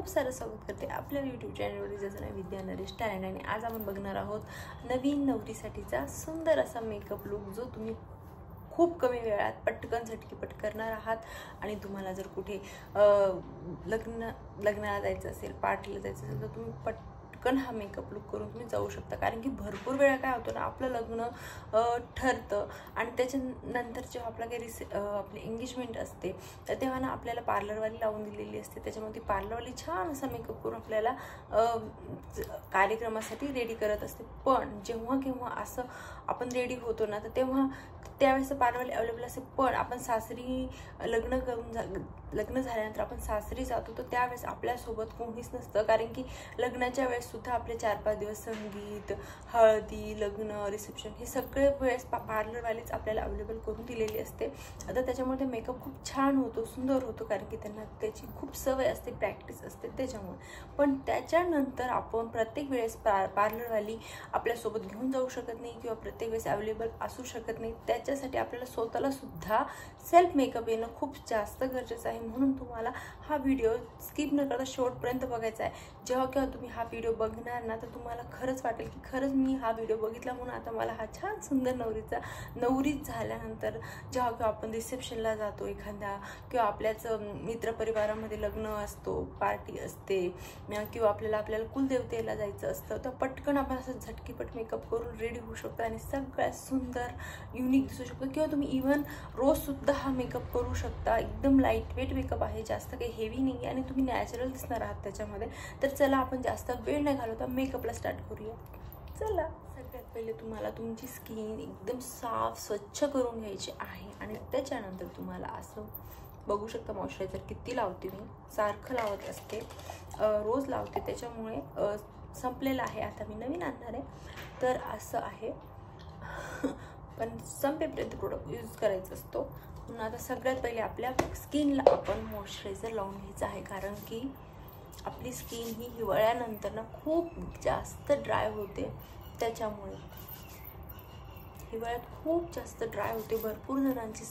खूप सारं स्वागत करते आपल्या यूट्यूब चॅनलवर, ज्याचं नाव विद्या नरेश टॅलेंट. आणि आज आपण बघणार आहोत नवीन नवरीसाठीचा सुंदर असा मेकअप लुक, जो तुम्ही खूप कमी वेळात पटकन झटकीपट करणार आहात. आणि तुम्हाला जर कुठे लग्नाला जायचं असेल, पार्टीला जायचं असेल, तर तुम्ही पटकन हा मेकअप लुक करून तुम्ही जाऊ शकता. कारण की भरपूर वेळा काय होतं ना, आपलं लग्न ठरतं आणि त्याच्यानंतर जेव्हा आपला काही आपली एंगेजमेंट असते, तर तेव्हा ना आपल्याला पार्लरवाली लावून दिलेली असते. त्याच्यामुळे ती पार्लरवाली छान असा मेकअप करून आपल्याला कार्यक्रमासाठी रेडी करत असते. पण जेव्हा केव्हा असं आपण रेडी होतो ना, तर तेव्हा त्यावेळेस पार्लरवाली अवेलेबल असते. पण आपण सासरी लग्न झाल्यानंतर आपण सासरी जातो, तर त्यावेळेस आपल्यासोबत कोणीच नसतं. कारण की लग्नाच्या वेळेस सुद्धा आपले 4-5 दिवस संगीत, हळदी, लग्न, रिसेप्शन हे सगळे वेळेस पार्लरवालीच आपल्याला अवेलेबल करून दिलेली असते. आता त्याच्यामुळे ते मेकअप खूप छान होतो, सुंदर होतो, कारण की त्यांना त्याची खूप सवय असते, प्रॅक्टिस असते त्याच्यामुळे. पण त्याच्यानंतर आपण प्रत्येक वेळेस पार्लरवाली आपल्यासोबत घेऊन जाऊ शकत नाही किंवा प्रत्येक वेळेस अवेलेबल असू शकत नाही. त्याच्यासाठी आपल्याला स्वतःला सुद्धा सेल्फ मेकअप येणं खूप जास्त गरजेचं आहे. म्हणून तुम्हाला हा व्हिडिओ स्किप न करता शेवटपर्यंत बघायचा आहे. जेव्हा केव्हा तुम्ही हा व्हिडिओ बघणार ना, तर तुम्हाला खरंच वाटेल की खरंच मी हा व्हिडिओ बघितला, म्हणून आता मला हा छान सुंदर नवरीच झाल्यानंतर जेव्हा केव्हा आपण रिसेप्शनला जातो एखाद्या, किंवा आपल्याच मित्रपरिवारामध्ये लग्न असतो, पार्टी असते, किंवा आपल्याला कुलदेवतेला जायचं असतं, तर पटकन आपण असं झटकीपट मेकअप करून रेडी होऊ शकतो आणि सगळ्यात सुंदर युनिक दिसू शकतो. किंवा तुम्ही इव्हन रोजसुद्धा हा मेकअप करू शकता. एकदम लाईट वेट मेकअप आहे, जास्त काही हेवी नाही आहे आणि तुम्ही नॅचरल दिसणार आहात त्याच्यामध्ये. तर चला आपण जास्त वेळ नाही घालवता मेकअपला स्टार्ट करूया. चला, सगळ्यात पहिले तुम्हाला तुमची स्किन एकदम साफ स्वच्छ करून घ्यायची आहे. आणि त्याच्यानंतर तुम्हाला असं बघू शकता, मॉइश्चरायझर किती लावते मी, सारखं लावत असते, रोज लावते, त्याच्यामुळे संपलेलं आहे. आता मी नवीन आणणार आहे, तर असं आहे. पण संपेपर्यंत प्रोडक्ट यूज करायचा असतो. म्हणून आता सगळ्यात पहिले आपल्या स्किनला आपण मॉइश्चरायझर लावून घ्यायचं आहे. कारण की आपली स्किन ही हिवाळ्यानंतर ना खूप जास्त ड्राय होते. त्याच्यामुळे हिवाळ्यात खूप जास्त ड्राय होते. भरपूर जणांची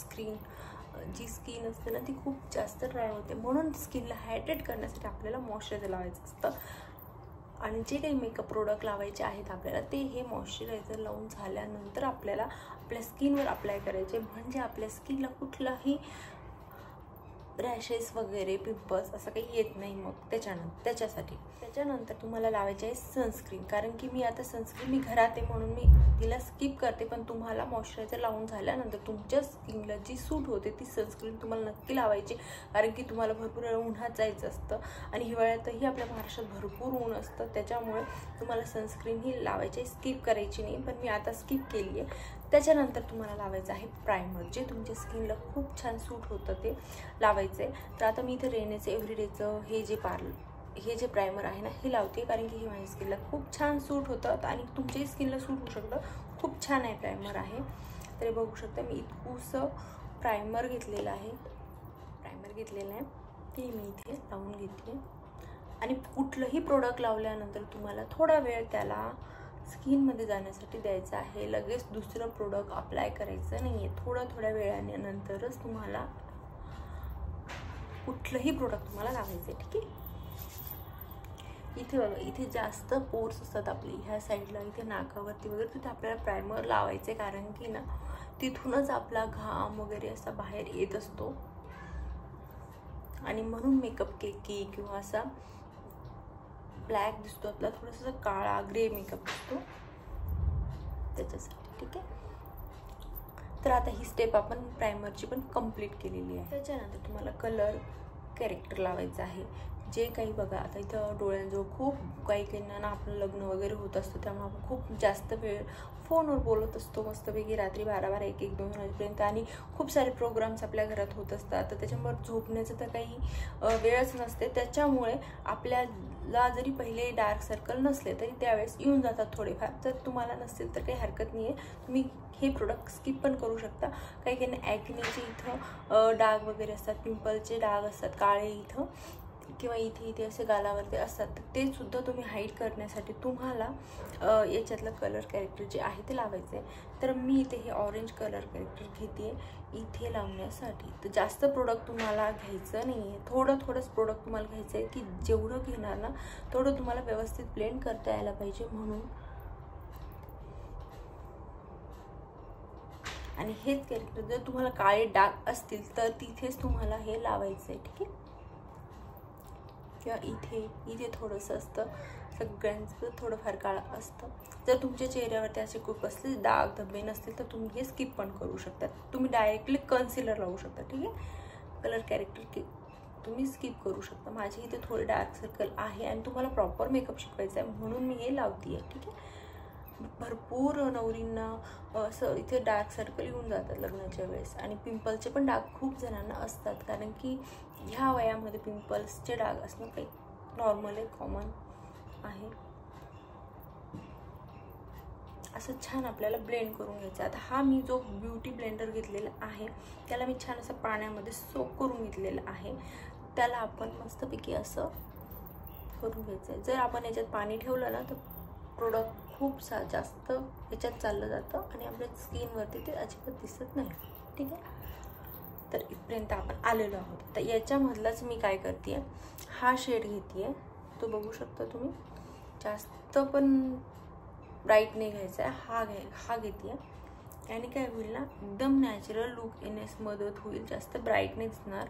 जी स्किन असते ना, ती खूप जास्त ड्राय होते. म्हणून स्किनला हायड्रेट करण्यासाठी आपल्याला मॉइश्चरायझर लावायचं असतं. आणि जे काही मेकअप प्रोडक्ट लावायचे आहेत आपल्याला, ते हे मॉइश्चरायझर लावून झाल्यानंतर आपल्याला आपल्या स्किनवर अप्लाय करायचे. म्हणजे आपल्या स्किनला कुठलाही रॅशेस वगैरे, पिंपल्स असं काही येत नाही. मग त्याच्यानंतर तुम्हाला लावायचे आहे सनस्क्रीन. कारण की मी आता सनस्क्रीन मी घरात आहे म्हणून मी तिला स्किप करते. पण तुम्हाला मॉइश्चरायझर लावून झाल्यानंतर तुमच्या स्किनला जी सूट होते ती सनस्क्रीन तुम्हाला नक्की लावायची. कारण की तुम्हाला भरपूर वेळ उन्हात जायचं असतं आणि हिवाळ्यातही आपल्या महाराष्ट्रात भरपूर ऊन असतं. त्याच्यामुळे तुम्हाला सनस्क्रीन ही लावायची, स्किप करायची नाही. पण मी आता स्किप केली आहे. त्याच्यानंतर तुम्हाला लावायचं आहे प्रायमर, जे तुमच्या स्किनला खूप छान सूट होतं ते लावायचं आहे. तर आता मी इथे रेनेचं एव्हरीडेचं हे जे प्रायमर आहे ना, हे लावते. कारण की हे माझ्या स्किनला खूप छान सूट होतं आणि तुमच्याही स्किनला सूट होऊ शकतं. खूप छान आहे प्रायमर आहे. तर बघू शकता मी इतकूसं प्रायमर घेतलेलं आहे. ते मी इथे लावून घेतले. आणि कुठलंही प्रोडक्ट लावल्यानंतर तुम्हाला थोडा वेळ त्याला स्किनमध्ये जाण्यासाठी द्यायचं आहे. लगेच दुसरं प्रोडक्ट अप्लाय करायचं नाही आहे. थोड्या वेळानंतरच तुम्हाला कुठलंही प्रोडक्ट तुम्हाला लावायचं आहे. ठीक आहे. इथे बघा, इथे जास्त पोर्स असतात आपली ह्या साईडला, इथे नाकावरती वगैरे, तिथे आपल्याला प्रायमर लावायचे. कारण की ना, तिथूनच आपला घाम वगैरे असा बाहेर येत असतो. आणि म्हणून मेकअप केकी किंवा असा ब्लॅक दिसतो आपला, थोडासा काळा ग्रे मेकअप दिसतो त्याच्यासाठी. ठीक आहे. तर आता ही स्टेप आपण प्रायमरची पण कंप्लीट केलेली आहे. त्याच्यानंतर तुम्हाला कलर करेक्टर लावायचं आहे. जे काही बघा, आता इथं डोळ्यांजवळ खूप काही ना आपलं लग्न वगैरे होत असतं, त्यामुळे आपण खूप जास्त वेळ फोनवर बोलत असतो मस्तपैकी रात्री 12-12, 1-1, 2 वाजेपर्यंत. आणि खूप सारे प्रोग्राम्स आपल्या घरात होत असतात. तर त्याच्यामुळे झोपण्याचं तर काही वेळच नसते. त्याच्यामुळे आपल्याला जरी पहिले डार्क सर्कल नसले तरी त्यावेळेस येऊन जातात थोडेफार. तर तुम्हाला नसतील तर काही हरकत नाही आहे, तुम्ही हे प्रोडक्ट स्किप पण करू शकता. काही ॲक्नेचे इथं डाग वगैरे असतात, पिंपलचे डाग असतात काळे इथं, किंवा इथे इथे असे गालावरती असतात, तर ते सुद्धा तुम्ही हाईड करण्यासाठी तुम्हाला याच्यातलं कलर कॅरेक्टर जे आहे ते लावायचं आहे. तर मी इथे हे ऑरेंज कलर कॅरेक्टर घेते इथे लावण्यासाठी. तर जास्त प्रोडक्ट तुम्हाला घ्यायचं नाही आहे, थोडंच प्रोडक्ट तुम्हाला घ्यायचं आहे, की जेवढं घेणार ना तेवढं तुम्हाला व्यवस्थित ब्लेंड करता यायला पाहिजे म्हणून. आणि हेच कॅरेक्टर जर तुम्हाला काळे डाग असतील तर तिथेच तुम्हाला हे लावायचं आहे, ठीक आहे. किंवा इथे थोडंसं असतं, सगळ्यांचं थोडंफार काळं असतं. जर तुमच्या चेहऱ्यावरती असे खूप असले डाग धब्बे नसतील तर तुम्ही हे स्किप पण करू शकता. तुम्ही डायरेक्टली कन्सिलर लावू शकता, ठीक आहे. कलर कॅरेक्टर तुम्ही स्किप करू शकता. माझे इथे थोडे डार्क सर्कल आहे आणि तुम्हाला प्रॉपर मेकअप शिकवायचा आहे म्हणून मी हे लावते आहे, ठीक आहे. भरपूर नवरींना असं इथे डार्क सर्कल येऊन जातात लग्नाच्या वेळेस, आणि पिंपलचे पण डाग खूप जणांना असतात, कारण की ह्या वयामध्ये पिंपल्सचे डाग असणं काही नॉर्मल आहे, कॉमन आहे. असं छान आपल्याला ब्लेंड करून घ्यायचं. आता हा मी जो ब्युटी ब्लेंडर घेतलेला आहे त्याला मी छान असं पाण्यामध्ये सोक करून घेतलेलं आहे. त्याला आपण मस्तपैकी असं करून घ्यायचं आहे. जर आपण याच्यात पाणी ठेवलं ना तर प्रोडक्ट खूप जास्त याच्यात चाललं जातं आणि आपल्या स्किनवरती ते अजिबात दिसत नाही, ठीक आहे. तर इथपर्यंत आपण आलेलो आहोत. तर याच्यामधलाच मी काय करते, हा शेड घेते, तो बघू शकता तुम्ही. जास्त पण ब्राईट नाही घ्यायचा आहे, हा घेते. आणि काय होईल ना, एकदम नॅचरल लुक येण्यास मदत होईल, जास्त ब्राईट नाही दिसणार.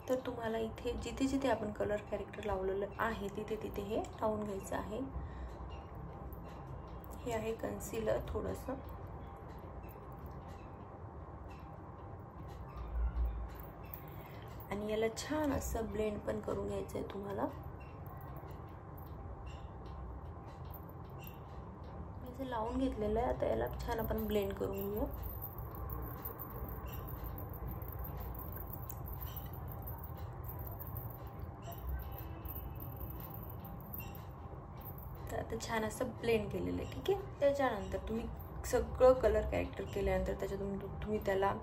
तर तुम्हाला इथे जिथे जिथे आपण कलर कॅरेक्टर लावलेलं आहे तिथे तिथे हे लावून घ्यायचं आहे. हे आहे कन्सिलर थोडंसं. आणि याला छान असं ब्लेंड पण करून घ्यायचं आहे तुम्हाला. हे लावून घेतलेलं आहे, आता याला छान आपण ब्लेंड करून घेऊया. आता छान असं ब्लेंड केलेलं आहे, ठीक आहे. त्याच्यानंतर तुम्ही सगळं कलर कॅरेक्टर केल्यानंतर त्याच्यातून तुम्ही त्याला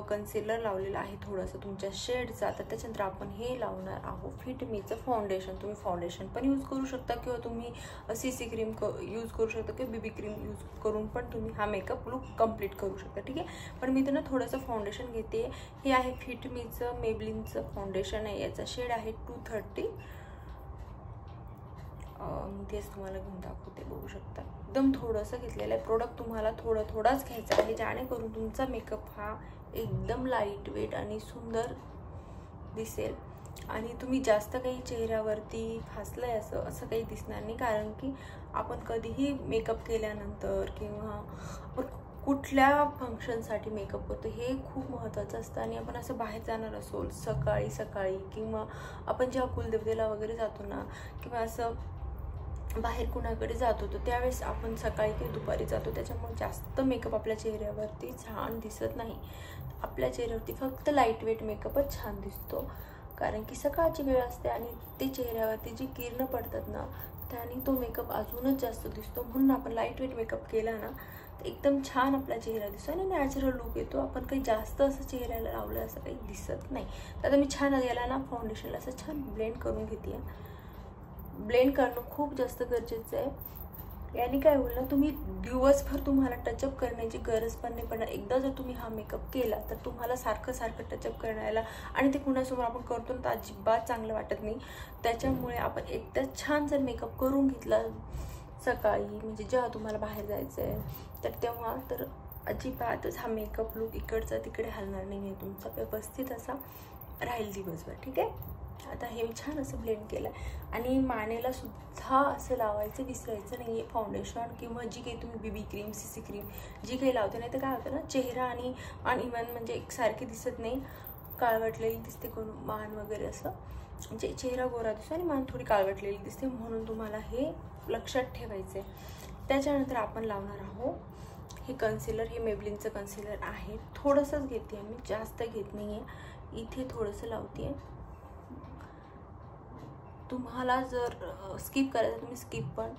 कन्सिलर लावलेलं आहे थोडंसं तुमच्या शेडचा. तर त्याच्यानंतर आपण हे लावणार आहोत फिट मीचं फाउंडेशन. तुम्ही फाउंडेशन पण यूज करू शकता किंवा तुम्ही CC क्रीम यूज करू शकता किंवा BB क्रीम यूज करून पण तुम्ही हा मेकअप लुक कंप्लीट करू शकता, ठीक आहे. पण मी तर ना थोडंसं फाउंडेशन घेते. हे आहे फिट मीचं मेबलिनचं फाउंडेशन आहे. याचा शेड आहे 230. मी तेच तुम्हाला घेऊन दाखवते, बघू शकता. एकदम थोडंसं घेतलेलं आहे. प्रोडक्ट तुम्हाला थोडाच घ्यायचा आहे जेणेकरून तुमचा मेकअप हा एकदम लाईट वेट आणि सुंदर दिसेल. आणि तुम्ही जास्त काही चेहऱ्यावरती फासलंय असं काही दिसणार नाही, कारण की आपण कधीही मेकअप केल्यानंतर किंवा कुठल्या फंक्शनसाठी मेकअप करतो हे खूप महत्त्वाचं असतं. आणि आपण असं बाहेर जाणार असो सकाळी किंवा आपण जेव्हा कुलदेवतेला वगैरे जातो ना, किंवा असं बाहेर कुणाकडे जातो तर त्यावेळेस आपण सकाळी किंवा दुपारी जातो, त्याच्यामुळे जास्त मेकअप आपल्या चेहऱ्यावरती छान दिसत नाही. आपल्या चेहऱ्यावरती फक्त लाईट वेट मेकअपच छान दिसतो, कारण की सकाळची वेळ असते आणि ते चेहऱ्यावरती जी किरणं पडतात ना त्याने तो मेकअप अजूनच जास्त दिसतो. म्हणून आपण लाईट वेट मेकअप केला ना तर एकदम छान आपला चेहरा दिसतो आणि नॅचरल लुक येतो. आपण काही जास्त असं चेहऱ्याला लावलं असं काही दिसत नाही. तर आता मी छान याला ना फाउंडेशनला असं छान ब्लेंड करून घेते. ब्लेंड करणं खूप जास्त गरजेचं आहे. याने काय होईल ना, तुम्ही दिवसभर तुम्हाला टचअप करण्याची गरज पण नाही पडणार. एकदा जर तुम्ही हा मेकअप केला तर तुम्हाला सारखं टचअप करण्याला आणि ते कुणासमोर आपण करतो तर अजिबात चांगलं वाटत नाही. त्याच्यामुळे आपण एकदा छान जर मेकअप करून घेतला सकाळी, म्हणजे जेव्हा तुम्हाला बाहेर जायचं आहे तर तेव्हा तर अजिबातच हा मेकअप लुक इकडचा तिकडे हलणार नाही आहे, तुमचा व्यवस्थित असा राहील दिवसभर, ठीक आहे. आता हे मी छान असं ब्लेंड केलं आहे. आणि मानेला सुद्धा असं लावायचं विसरायचं नाही आहे फाउंडेशन किंवा जी काही तुम्ही BB क्रीम CC क्रीम जी काही लावते, नाही तर काय होतं ना चेहरा आणि इव्हन म्हणजे एकसारखी दिसत नाही, काळवटलेली दिसते कोण मान वगैरे, असं म्हणजे चेहरा गोरा दिसतो आणि मान थोडी काळवटलेली दिसते. म्हणून तुम्हाला हे लक्षात ठेवायचं आहे. त्याच्यानंतर आपण लावणार आहोत हे कन्सिलर. हे मेबलिनचं कन्सिलर आहे. थोडंसंच घेते मी, जास्त घेत नाही आहे. इथे थोडंसं लावते आहे. तुम्हाला जर स्किप करायचं तुम्ही स्किप पण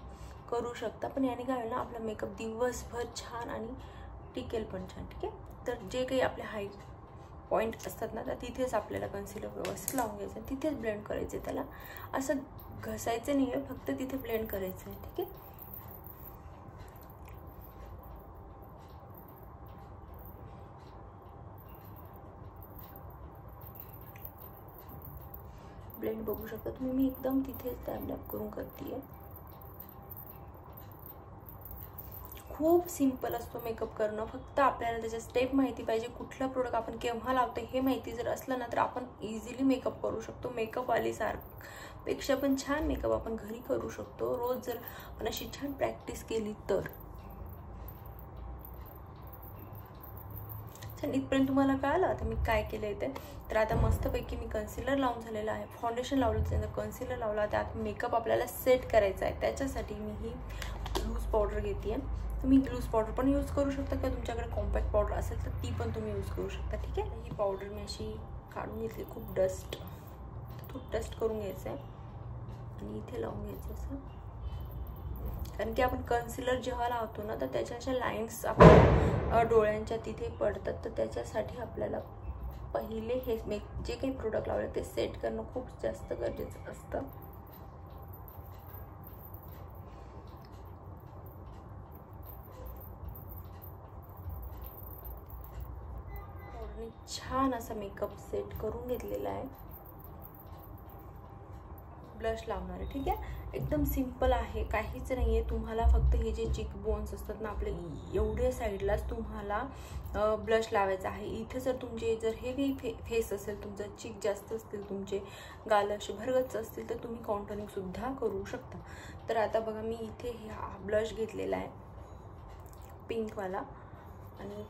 करू शकता, पण याने काय होईल ना आपला मेकअप दिवसभर छान आणि टिकेल पण छान, ठीक आहे. तर जे काही आपले हाय पॉईंट असतात ना, तर तिथेच आपल्याला कन्सिलर व्यवस्थित लावून घ्यायचं, तिथेच ब्लेंड करायचं आहे. त्याला असं घसायचं नाही आहे, फक्त तिथे ब्लेंड करायचं आहे. ठीक आहे. ब्लेंड बघू शकता तुम्ही, मी एकदम तिथेच टॅप टॅप करून करते. खूप सिंपल असतो मेकअप करणं. फक्त आपल्याला त्याच्या स्टेप माहिती पाहिजे. कुठलं प्रोडक्ट आपण केव्हा लावतो हे माहिती जर असलं ना, तर आपण इझिली मेकअप करू शकतो. मेकअपवालीसारखेपेक्षा पण छान मेकअप आपण घरी करू शकतो, रोज जर आपण अशी छान प्रॅक्टिस केली तर. इथपर्यंत तुम्हाला कळलं आता मी काय केलं आहे ते. तर आता मस्तपैकी मी कन्सिलर लावून झालेलं आहे, फाउंडेशन लावलं, त्यानंतर कन्सिलर लावला. आता मेकअप आपल्याला सेट करायचा आहे. त्याच्यासाठी मी ही लूज पावडर घेते आहे. तुम्ही लूज पावडर पण यूज करू शकता, किंवा तुमच्याकडे कॉम्पॅक्ट पावडर असेल तर ती पण तुम्ही यूज करू शकता. ठीक आहे. ही पावडर मी अशी काढून घेतली, खूप डस्ट करून घ्यायचं आहे आणि इथे लावून घ्यायचं असं. कारण की आपण कन्सिलर जेव्हा लावतो ना, तर त्याच्या अशा लाईन्स आपल्या डोळ्यांच्या तिथे पडतात. तर त्याच्यासाठी आपल्याला पहिले हे जे काही प्रोडक्ट लावले ते सेट करणं खूप जास्त गरजेचं असतं. छान असा मेकअप सेट करून घेतलेला आहे. ब्लश लावणार आहे. ठीक आहे. एकदम सिंपल आहे, काहीच नाही आहे. तुम्हाला फक्त हे जे चिक बोन्स असतात ना आपले, एवढ्या साईडलाच तुम्हाला ब्लश लावायचं आहे. इथे जर तुमचे जर हेवी फेस असेल, तुमचं चिक जास्त असतील, तुमचे गाल असे भरगच्च असतील, तर तुम्ही काउंटरिंग सुद्धा करू शकता. तर आता बघा मी इथे हा ब्लश घेतलेला आहे पिंकवाला, आणि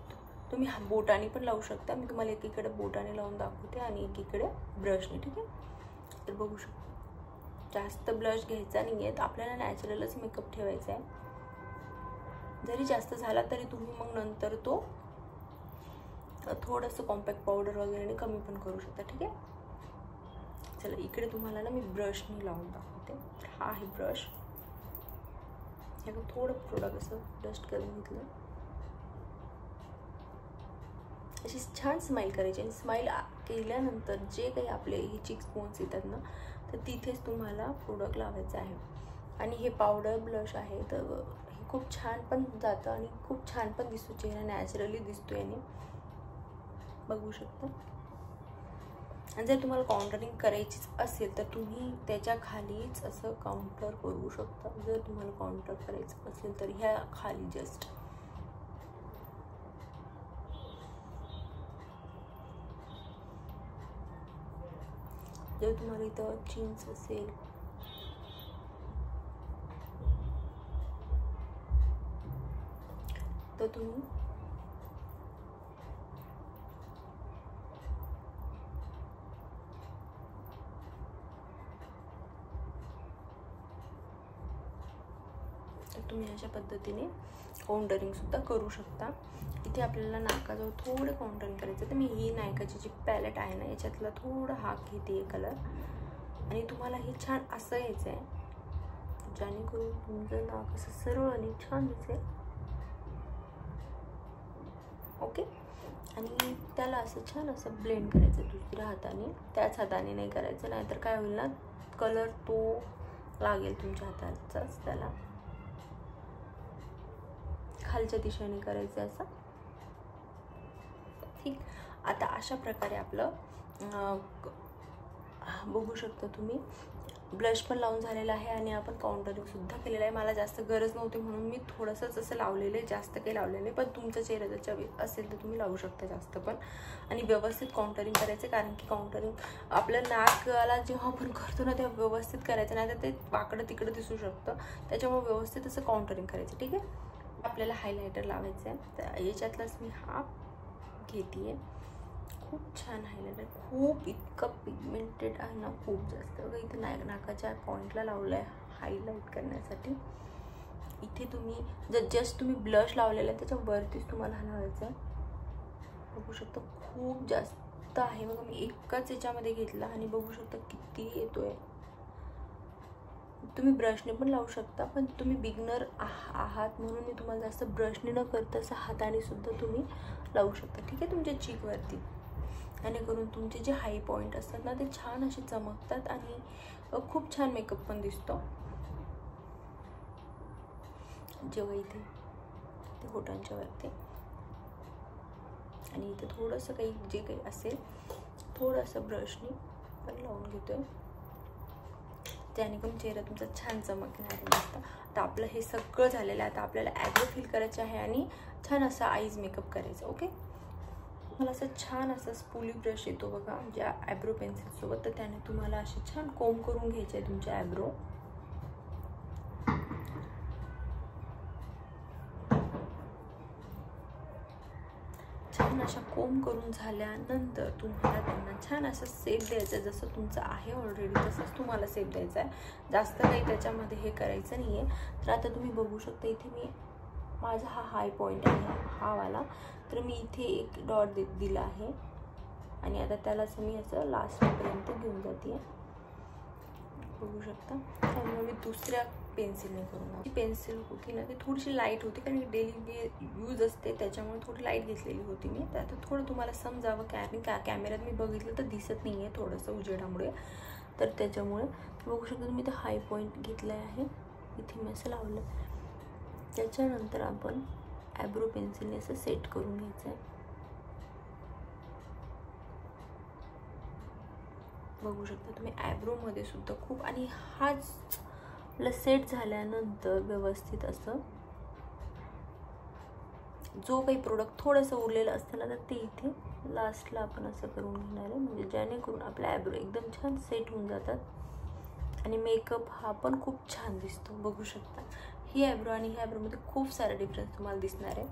तुम्ही बोटाने पण लावू शकता. मी तुम्हाला एकीकडे बोटाने लावून दाखवते आणि एकीकडे ब्रशने. ठीक आहे. तर बघू शकता, जास्त ब्लश घ्यायचा नाही आहे, आपल्याला नॅचरलच मेकअप ठेवायचा आहे. जरी जास्त झाला तरी तुम्ही मग नंतर तो थोडंसं कॉम्पॅक्ट पावडर वगैरे कमी पण करू शकता. ठीक आहे. चला इकडे तुम्हाला ना मी ब्रशने लावून दाखवते. हा आहे ब्रश. ह्याला थोडं प्रोडक्ट असं डस्ट करून घेतलं. अशी छान स्माईल करायची, आणि स्माईल केल्यानंतर जे काही आपले हे चिक्स बोन्स येतात ना, तर तिथेच तुम्हाला प्रोडक्ट लावायचं आहे. आणि हे पावडर ब्लश आहे, तर हे खूप छान पण जातं आणि खूप छान पण दिसतो, चेहरा नॅचरली दिसतो याने. बघू शकता. आणि जर तुम्हाला काउंटरिंग करायचीच असेल तर तुम्ही त्याच्या खालीच असं काउंटर करू शकता. जर तुम्हाला काउंटर करायचं असेल तर ह्या खाली जस्ट जर तुम्हाला इथं चिंच असेल तर तुम्ही अशा पद्धतीने काउंटरिंग सुद्धा करू शकता. इथे आपल्याला नाकाजवळ थोडं काउंटरिंग करायचं. तर मी ही नायकाची जी पॅलेट आहे ना, याच्यातला थोडा हा घेते कलर, आणि तुम्हाला हे छान असं यायचं आहे, जेणेकरून तुमचं नाक असं सरळ आणि छान दिसेल. ओके. आणि त्याला असं छान असं ब्लेंड करायचं दुसऱ्या हाताने, त्याच हाताने नाही करायचं, नाहीतर काय होईल ना, कलर तो लागेल तुमच्या हाताचाच. त्याला खालच्या दिशेने करायचं असं. ठीक. आता अशा प्रकारे आपलं बघू शकता तुम्ही, ब्लश पण लावून झालेला आहे आणि आपण काउंटरिंग सुद्धा केलेलं आहे. मला जास्त गरज नव्हती म्हणून मी थोडंसंच असं लावलेलं आहे, जास्त काही लावलेलं आहे. पण तुमच्या चेहऱ्याचा असेल तर तुम्ही लावू शकता जास्त पण. आणि व्यवस्थित काउंटरिंग करायचं, कारण की काउंटरिंग आपल्या नाकाला जेव्हा आपण करतो ना तेव्हा व्यवस्थित करायचं, नाही तर ते वाकडं तिकडं दिसू शकतं. त्याच्यामुळे व्यवस्थित असं काउंटरिंग करायचं. ठीक आहे. आपल्याला हायलायटर लावायचं आहे. तर याच्यातलाच मी हा घेते आहे. खूप छान हायलायटर, खूप इतकं पिगमेंटेड आहे ना, खूप जास्त. बघा इथे नाकाच्या पॉईंटला लावलं आहे हायलाईट करण्यासाठी. इथे तुम्ही जस्ट तुम्ही ब्लश लावलेला आहे त्याच्यावरतीच तुम्हाला हा लावायचा आहे. बघू शकता खूप जास्त आहे. बघा मी एकाच याच्यामध्ये घेतला आणि बघू शकता किती येतोय. तुम्ही ब्रशने पण लावू शकता, पण तुम्ही बिगनर आहात म्हणून मी तुम्हाला जास्त ब्रशने न करता असं हाताने सुद्धा तुम्ही लावू शकता, ठीक आहे, तुमच्या चीकवरती. जेणेकरून तुमचे जे हाय पॉईंट असतात ना ते छान असे चमकतात आणि खूप छान मेकअप पण दिसतो. जेव्हा इथे ते होटांच्या वरती आणि इथे थोडंसं काही जे काही असेल थोडंसं ब्रशने पण लावून घेतोय, जेणेकरून चेहरा तुमचा छान चमकणार आहे. आता आपलं हे सगळं झालेलं आहे. आता आपल्याला ॲब्रो फिल करायचं आहे आणि छान असा आईज मेकअप करायचा. ओके, मला असं छान असा स्पूली ब्रश येतो बघा ज्या ॲब्रो पेन्सिलसोबत, तर त्याने तुम्हाला असे छान कोम करून घ्यायचे आहे तुमचे ॲब्रो. छान अशा कोम करून झाल्यानंतर तुम्हाला त्यांना छान असं सेप द्यायचं आहे. जसं तुमचं आहे ऑलरेडी तसंच तुम्हाला सेप द्यायचा आहे, जास्त काही त्याच्यामध्ये हे करायचं नाही आहे. तर आता तुम्ही बघू शकता इथे मी माझा हा हाय पॉईंट आहे हा वाला, तर मी इथे एक डॉट दिला आहे आणि आता त्यालाच मी असं लास्टपर्यंत घेऊन जाते. बघू शकता. त्यामुळे मी दुसऱ्या पेन्सिलने करून, ती पेन्सिल होती ना ती थोडीशी लाईट होती कारण डेली यूज असते त्याच्यामुळे थोडी लाईट घेतलेली होती मी. तर आता थोडं तुम्हाला समजावं कॅमेऱ्यात मी बघितलं तर दिसत नाही आहे थोडंसं उजेडामुळे, तर त्याच्यामुळे बघू शकता तुम्ही. इथे हाय पॉईंट घेतला आहे, इथे मी असं लावलं. त्याच्यानंतर आपण ॲब्रो पेन्सिलने असं सेट करून घ्यायचं आहे. बघू शकता तुम्ही ॲब्रोमध्ये सुद्धा खूप, आणि हाच आपला सेट झाल्यानंतर व्यवस्थित असं जो काही प्रोडक्ट थोडंसं उरलेलं असतं ना तर ते इथे लास्टला आपण असं करून घेणार आहे, म्हणजे जेणेकरून आपला ॲब्रो एकदम छान सेट होऊन जातात आणि मेकअप हा पण खूप छान दिसतो. बघू शकता ही ॲब्रो आणि ही ॲब्रोमध्ये खूप सारा डिफरन्स तुम्हाला दिसणार आहे.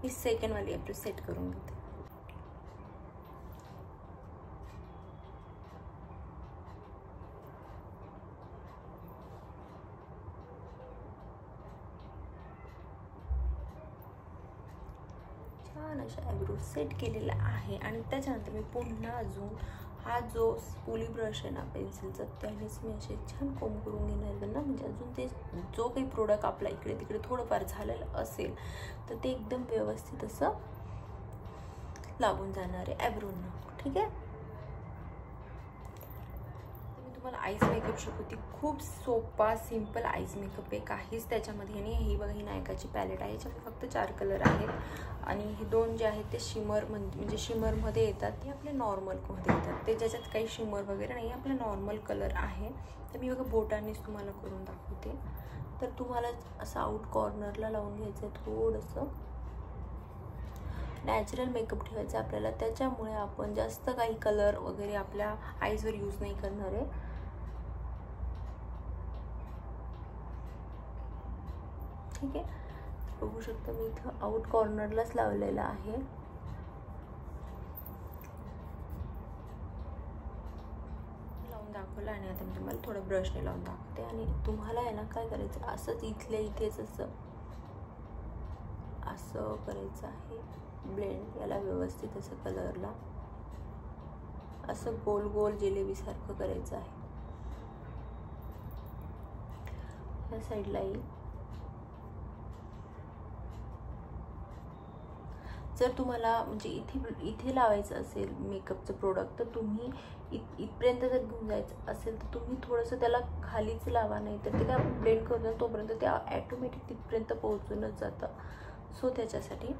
मी सेकंडवाली ॲब्रो सेट करून घेते. छान अशा ॲब्रो सेट केलेला आहे आणि त्याच्यानंतर मी पुन्हा अजून हा जो स्पूली ब्रश आहे ना पेन्सिलचा त्यानेच मी असे छान कोम करून घेणार ना, म्हणजे अजून ते जो काही प्रोडक्ट आपला इकडे तिकडे थोडंफार झालेलं असेल तर ते एकदम व्यवस्थित असं लागून जाणार आहे ॲब्रोंना. ठीक आहे, तुम्हाला आईज मेकअप शिकवते. खूप सोपा सिंपल आईज मेकअप आहे, काहीच त्याच्यामध्ये नाही. ही बघा ही नायकाची पॅलेट आहे, याच्यामध्ये फक्त 4 कलर आहेत आणि हे 2 जे आहेत ते शिमर म्हणजे शिमरमध्ये येतात, ते आपले नॉर्मलमध्ये येतात. ते ज्याच्यात काही शिमर वगैरे नाही, आपला नॉर्मल कलर आहे. तर मी बघा बोटांनीच तुम्हाला करून दाखवते. तर तुम्हाला असं आउट कॉर्नरला लावून घ्यायचं आहे, थोडंसं नॅचरल मेकअप ठेवायचं आपल्याला, त्याच्यामुळे आपण जास्त काही कलर वगैरे आपल्या आईजवर यूज नाही करणार आहे. ठीक आहे, बघू शकता मी इथं आउट कॉर्नरलाच लावलेला आहे. लावून दाखवलं आणि आता मी तुम्हाला थोडं ब्रशने लावून दाखवते. आणि तुम्हाला आहे ना काय करायचं, असंच इथल्या इथेच असं करायचं आहे ब्लेंड, याला व्यवस्थित असं कलरला असं गोल गोल जिलेबीसारखं करायचं आहे. या साईडलाही जर तुम्हाला म्हणजे इथे लावायचं असेल मेकअपचं प्रोडक्ट तर तुम्ही इथपर्यंत जर घेऊन जायचं असेल तर तुम्ही थोडंसं त्याला खालीच लावा, नाही तर ते काय आपण ब्लेंड करतो तोपर्यंत ते ॲटोमॅटिक तिथपर्यंत पोहोचूनच जातं. सो त्याच्यासाठी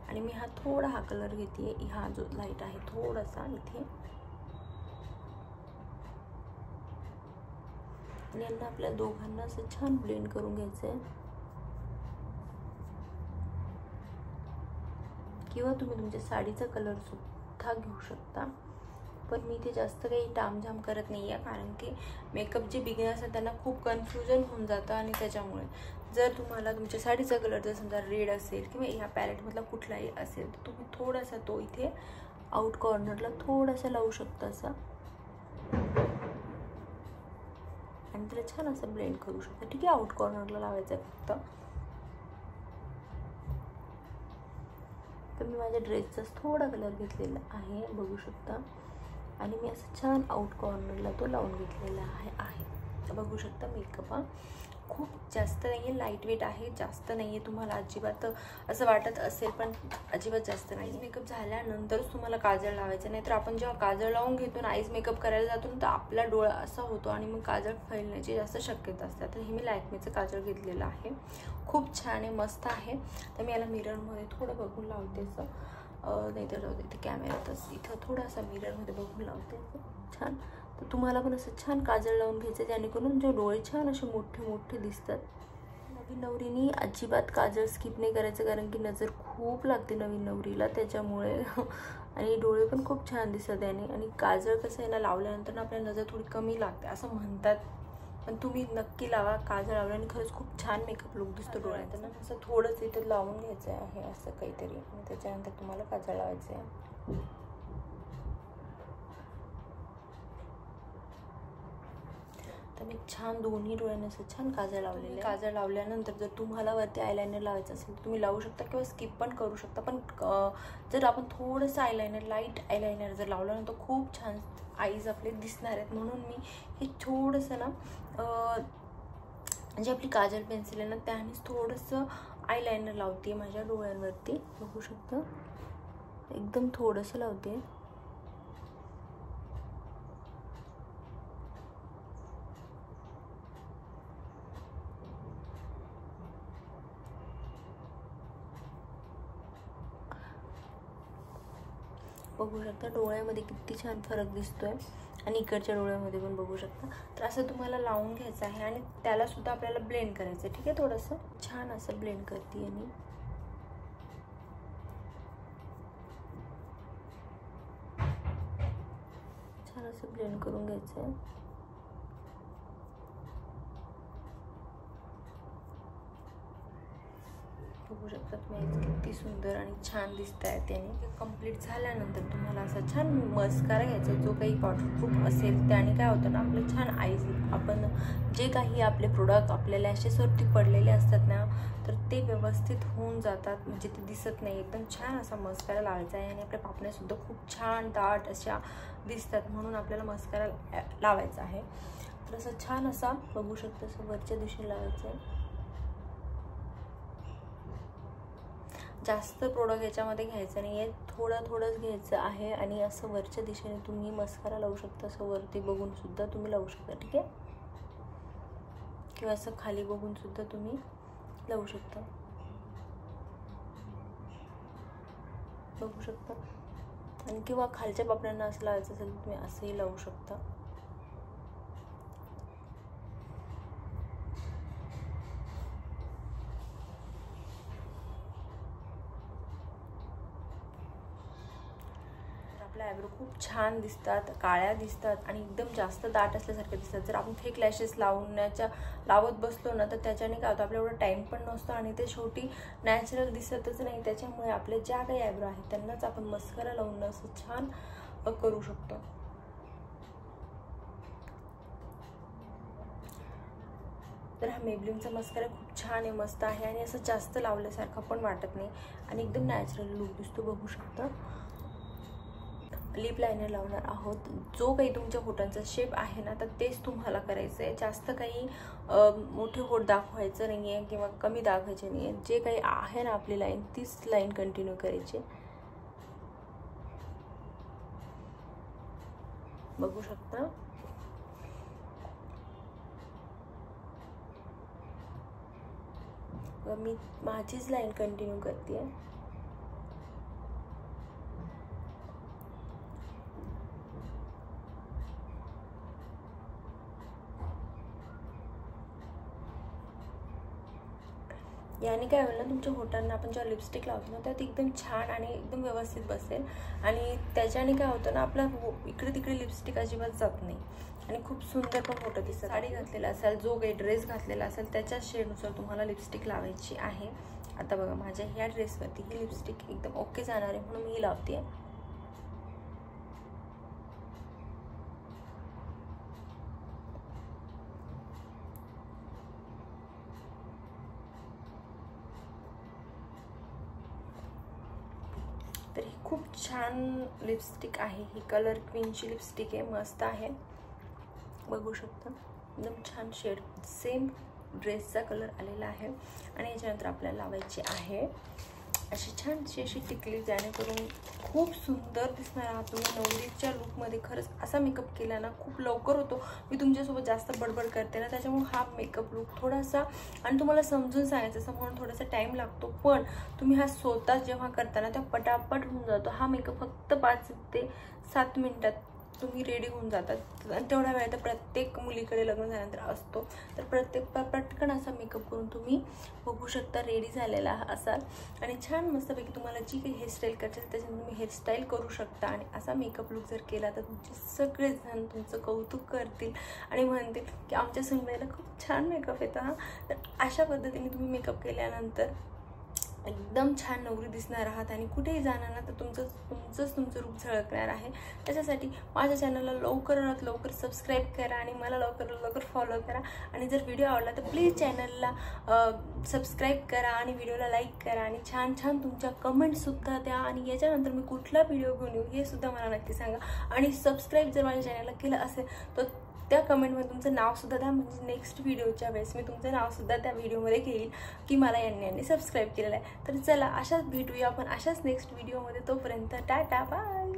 आणि मी हा थोडा हा कलर घेते, हा जो लाईट आहे थोडासा इथे, आणि यांना आपल्या दोघांना असं छान ब्लेंड करून घ्यायचं आहे. किंवा तुम्ही तुमच्या साडीचा कलर सुद्धा घेऊ शकता, पण मी इथे जास्त काही तामझाम करत नाही आहे कारण की मेकअप जे बिगिनर्स आहेत त्यांना खूप कन्फ्युजन होऊन जातं. आणि त्याच्यामुळे जर तुम्हाला तुमच्या साडीचा कलर जर समजा रेड असेल किंवा ह्या पॅलेटमधला कुठलाही असेल तर तुम्ही थोडासा तो इथे आउट कॉर्नरला थोडासा लावू शकता असा, आणि त्याला छान असं ब्लेंड करू शकता. ठीक आहे, आउट कॉर्नरला लावायचं आहे फक्त. तर मी माझ्या ड्रेसचाच थोडा कलर घेतलेला आहे, बघू शकता. आणि मी असं छान आउट कॉर्नरला तो लावून घेतलेला आहे. बघू शकता मेकअप हा खूप जास्त नाही आहे, लाईट वेट आहे, जास्त नाही आहे. तुम्हाला अजिबात असं वाटत असेल पण अजिबात जास्त नाही. मेकअप झाल्यानंतरच तुम्हाला काजळ लावायचं, नाही तर आपण जेव्हा काजळ लावून घेतो ना, आईज मेकअप करायला जातो ना, तर आपला डोळा असा होतो आणि मग काजळ फैलण्याची जास्त शक्यता असते. तर हे मी लॅक्मेचं काजळ घेतलेलं आहे, खूप छान आहे, मस्त आहे. तर मी याला मिररमध्ये थोडं बघून लावते असं, नाही तर इथे कॅमेऱ्यातच इथं थोडासा मिररमध्ये बघून लावते छान. तर तुम्हाला पण असं छान काजळ लावून घ्यायचं, जेणेकरून जे डोळे छान असे मोठे मोठे दिसतात. नवीन नवरीनी अजिबात काजळ स्किप नाही करायचं, कारण की नजर खूप लागते नवीन नवरीला त्याच्यामुळे. आणि डोळे पण खूप छान दिसतात याने. आणि काजळ कसं आहे ना, लावल्यानंतर ना आपल्याला नजर थोडी कमी लागते असं म्हणतात, पण तुम्ही नक्की लावा. काजळ लावल्याने खरंच खूप छान मेकअप लुक दिसतो डोळ्यात ना. असं थोडंच इथं लावून घ्यायचं आहे असं काहीतरी, आणि त्याच्यानंतर तुम्हाला काजळ लावायचं आहे. तर मी छान दोन्ही डोळ्यांना असं छान काजळ लावलेलं. काजळ लावल्यानंतर जर तुम्हाला वरती आयलायनर लावायचं असेल तर तुम्ही लावू शकता किंवा स्किप पण करू शकता. पण जर आपण थोडंसं आयलायनर, लाईट आयलायनर जर लावलं ना, तर खूप छान आईज आपले दिसणार आहेत. म्हणून मी हे थोडंसं ना, म्हणजे आपली काजळ पेन्सिल आहे ना, त्यानेच थोडंसं आयलायनर लावते माझ्या डोळ्यांवरती. बघू शकता, एकदम थोडंसं लावते. बघू शकता डोळ्यामध्ये किती छान फरक दिसतोय, आणि इकडच्या डोळ्यामध्ये पण बघू शकता. तर असं तुम्हाला लावून घ्यायचं आहे, आणि त्याला सुद्धा आपल्याला ब्लेंड करायचं आहे. ठीक आहे, थोडंसं छान असं ब्लेंड करते आणि छान असं ब्लेंड करून घ्यायचं आहे. बघू शकता तुम्ही किती सुंदर आणि छान दिसत आहे त्याने. कंप्लीट झाल्यानंतर तुम्हाला असा छान मस्कारा घ्यायचा, जो काही वॉटरप्रूफ असेल. त्याने काय होतं ना, आपलं छान आईज, आपण जे काही आपले प्रोडक्ट आपल्या लॅशेसवरती पडलेले असतात ना, तर ते व्यवस्थित होऊन जातात, म्हणजे ते दिसत नाही. एकदम छान असा मस्कारा लावायचा आहे. आणि आपल्या पापण्यासुद्धा खूप छान दाट अशा दिसतात, म्हणून आपल्याला मस्कारा लावायचा आहे. तर असं छान असा बघू शकता, असं वरच्या दिशेने लावायचं आहे. जास्त प्रोडक्ट याच्यामध्ये घ्यायचं नाही आहे, थोडंच घ्यायचं आहे. आणि असं वरच्या दिशेने तुम्ही मस्कारा लावू शकता, असं वरती बघून सुद्धा तुम्ही लावू शकता. ठीक आहे, किंवा असं खाली बघून सुद्धा तुम्ही लावू शकता. बघू शकता. आणि किंवा खालच्या पापण्यांना असं लावायचं असेल तर तुम्ही असंही लावू शकता. आपल्या आयब्रो खूप छान दिसतात, काळ्या दिसतात, आणि एकदम जास्त दाट असल्यासारखे दिसतात. जर आपण फेक लॅशेस लावत बसलो ना, तर त्याच्याने काय होतं, आपल्या एवढा टाईम पण नसतो, आणि ते शेवटी नॅचरल दिसतच नाही. त्याच्यामुळे आपले ज्या काही आयब्रो आहेत त्यांनाच आपण मस्कारा लावून असं छान करू शकतो. तर हा मेबलिनचा मस्कारा खूप छान आहे, मस्त आहे, आणि असं जास्त लावल्यासारखं पण वाटत नाही, आणि एकदम नॅचरल लुक दिसतो. बघू शकता. लिप लायनर लावणार आहोत. जो काही तुमच्या होटांचा शेप आहे ना, तर तेच तुम्हाला करायचं आहे. जास्त काही मोठे होट दाखवायचं नाही आहे किंवा कमी दाखवायचे नाही आहे. जे काही आहे ना आपली लाईन, तीच लाईन कंटिन्यू करायची. बघू शकता. मी माझीच लाईन कंटिन्यू करते आहे. याने काय होईल ना, तुमच्या होटांना आपण जेव्हा लिपस्टिक लावतो ना, त्यात एकदम छान आणि एकदम व्यवस्थित बसेल. आणि त्याच्याने काय होतं ना, आपला इकडे तिकडे लिपस्टिक अजिबात जात नाही, आणि खूप सुंदर पण फोटो दिसतात. साडी घातलेला असेल, जो काही ड्रेस घातलेला असेल, त्याच्या शेडनुसार तुम्हाला लिपस्टिक लावायची आहे. आता बघा, माझ्या ह्या ड्रेसवरती ही लिपस्टिक एकदम ओके जाणार आहे, म्हणून मी ही लावते. तर खूप छान लिपस्टिक आहे ही, कलर क्वीनची लिपस्टिक आहे, मस्त आहे, बघू शकता एकदम छान शेड, सेम ड्रेसचा कलर आलेला आहे. आणि याच्यानंतर आपल्याला लावायची आहे अशी छानशी अशी टिकली, जेणेकरून खूप सुंदर दिसणार आहात तुम्ही नवरीच्या लुकमध्ये. खरंच असा मेकअप केला ना खूप लवकर होतो. मी तुमच्यासोबत जास्त बडबड करते ना, त्याच्यामुळे हा मेकअप लुक थोडासा, आणि तुम्हाला समजून सांगायचं असं म्हणून थोडासा टाईम लागतो, पण तुम्ही हा स्वतः जेव्हा करताना तेव्हा पटापट होऊन जातो. हा मेकअप फक्त 5 ते 7 मिनिटात तुम्ही रेडी होऊन जातात. आणि तेवढा वेळ तर प्रत्येक मुलीकडे लग्न झाल्यानंतर असतो, तर पटकन असा मेकअप करून तुम्ही बघू शकता रेडी झालेला असाल. आणि छान मस्तपैकी तुम्हाला जी काही हेअरस्टाईल करायची त्याच्यात तुम्ही हेअरस्टाईल करू शकता. आणि असा मेकअप लुक जर केला तर तुमचे सगळेजण तुमचं कौतुक करतील आणि म्हणतील की आमच्या सुनबाईला खूप छान मेकअप येतो हा. तर अशा पद्धतीने तुम्ही मेकअप केल्यानंतर एकदम छान नवरी दिसणार आहात. आणि कुठेही जाणार ना तर तुमचं रूप झळकणार आहे. त्याच्यासाठी माझ्या चॅनलला लवकरात लवकर सबस्क्राईब करा आणि मला लवकरात लवकर फॉलो करा. आणि जर व्हिडिओ आवडला तर प्लीज चॅनलला सबस्क्राईब करा आणि व्हिडिओला लाईक करा आणि छान छान तुमच्या कमेंटसुद्धा द्या. आणि याच्यानंतर मी कुठला व्हिडिओ घेऊन येऊ हे सुद्धा मला नक्की सांगा. आणि सबस्क्राईब जर माझ्या चॅनलला केलं असेल तर त्या कमेंटमध्ये तुमचं नावसुद्धा द्या, म्हणजे नेक्स्ट व्हिडिओच्या वेळेस मी तुमचं नावसुद्धा त्या व्हिडिओमध्ये घेईल की मला यांनी सबस्क्राईब केलेलं आहे. तर चला अशाच भेटूया आपण अशाच नेक्स्ट व्हिडिओमध्ये. तोपर्यंत टाटा बाय.